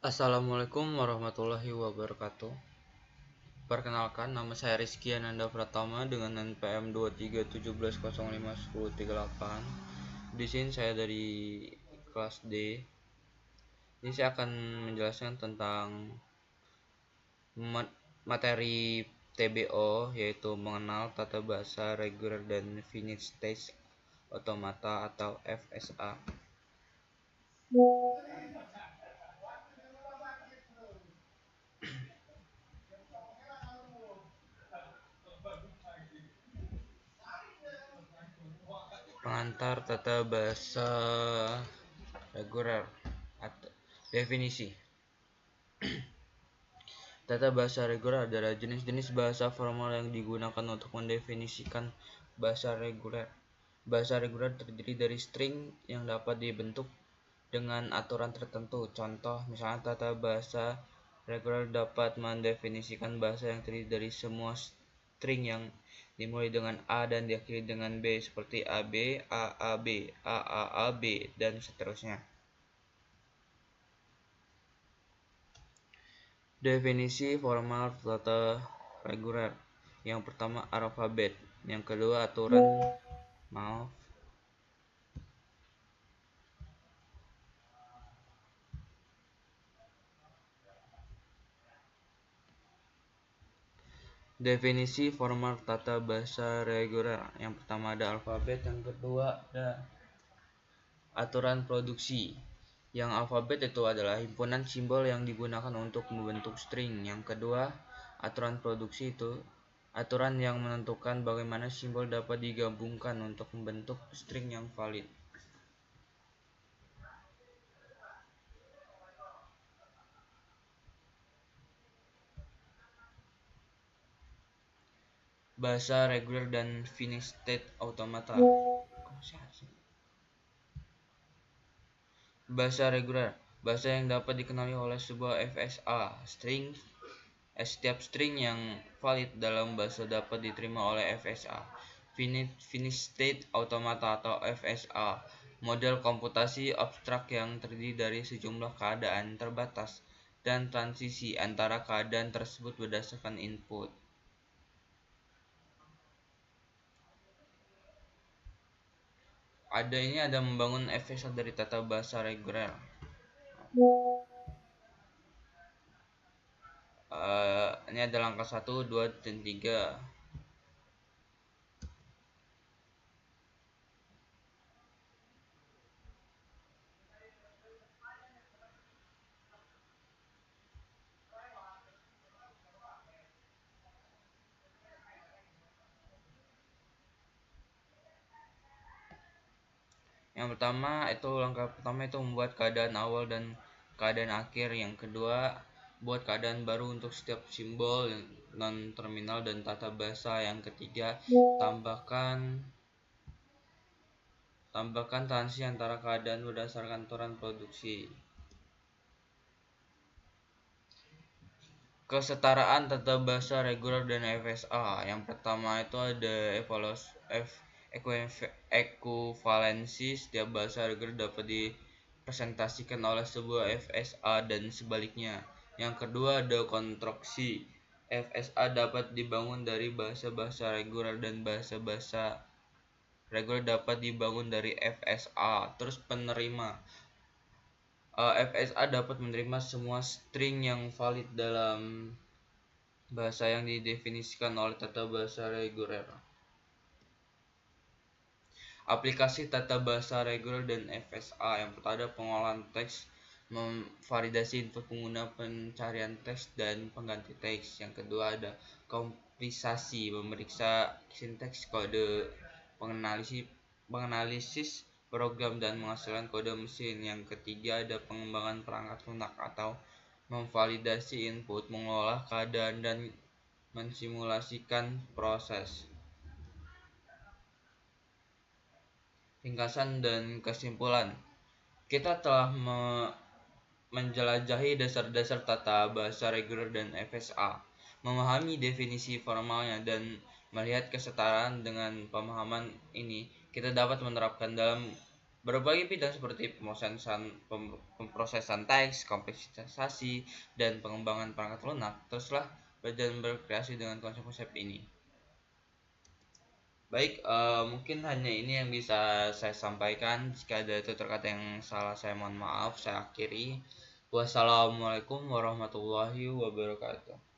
Assalamualaikum warahmatullahi wabarakatuh. Perkenalkan, nama saya Rizky Ananda Pratama dengan NPM 2317051038. Di sini saya dari kelas D. Ini saya akan menjelaskan tentang materi TBO, yaitu mengenal tata bahasa reguler dan finite stage automata atau FSA. Pengantar tata bahasa reguler atau definisi. Tata bahasa reguler adalah jenis-jenis bahasa formal yang digunakan untuk mendefinisikan bahasa reguler. Bahasa reguler terdiri dari string yang dapat dibentuk dengan aturan tertentu. Contoh, misalnya tata bahasa reguler dapat mendefinisikan bahasa yang terdiri dari semua string yang dimulai dengan A dan diakhiri dengan B, seperti AB, AAB, AAAB, dan seterusnya. Definisi formal tata reguler. Yang pertama alfabet, yang kedua aturan. Definisi formal tata bahasa reguler. Yang pertama ada alfabet, yang kedua ada aturan produksi. Yang alfabet itu adalah himpunan simbol yang digunakan untuk membentuk string. Yang kedua, aturan produksi itu aturan yang menentukan bagaimana simbol dapat digabungkan untuk membentuk string yang valid. Bahasa reguler dan finite state automata. Bahasa reguler, bahasa yang dapat dikenali oleh sebuah FSA, string. Setiap string yang valid dalam bahasa dapat diterima oleh FSA. Finite state automata atau FSA, model komputasi abstrak yang terdiri dari sejumlah keadaan terbatas dan transisi antara keadaan tersebut berdasarkan input. Ada membangun FSA dari tata bahasa reguler. Ini ada langkah 1, 2, dan 3. Langkah pertama itu membuat keadaan awal dan keadaan akhir. Yang kedua, buat keadaan baru untuk setiap simbol non terminal dan tata bahasa. Yang ketiga, tambahkan transisi antara keadaan berdasarkan aturan produksi. Kesetaraan tata bahasa reguler dan FSA. Yang pertama itu ada ekuivalensi. Setiap bahasa reguler dapat dipresentasikan oleh sebuah FSA dan sebaliknya. Yang kedua ada konstruksi. FSA dapat dibangun dari bahasa-bahasa reguler dan bahasa-bahasa reguler dapat dibangun dari FSA. Terus penerima. FSA dapat menerima semua string yang valid dalam bahasa yang didefinisikan oleh tata bahasa reguler. Aplikasi tata bahasa reguler dan FSA. Yang pertama ada pengolahan teks, memvalidasi input pengguna, pencarian teks, dan pengganti teks. Yang kedua ada komplisasi, memeriksa sinteks kode, penganalisis program dan menghasilkan kode mesin. Yang ketiga ada pengembangan perangkat lunak atau memvalidasi input, mengolah keadaan, dan mensimulasikan proses. Ringkasan dan kesimpulan. Kita telah menjelajahi dasar-dasar tata bahasa reguler dan FSA, memahami definisi formalnya, dan melihat kesetaraan. Dengan pemahaman ini, kita dapat menerapkan dalam Berbagai bidang seperti pemrosesan teks, kompleksisasi, dan pengembangan perangkat lunak teruslah dan berkreasi dengan konsep-konsep ini. Baik, mungkin hanya ini yang bisa saya sampaikan. Jika ada tutur kata yang salah, saya mohon maaf. Saya akhiri. Wassalamualaikum warahmatullahi wabarakatuh.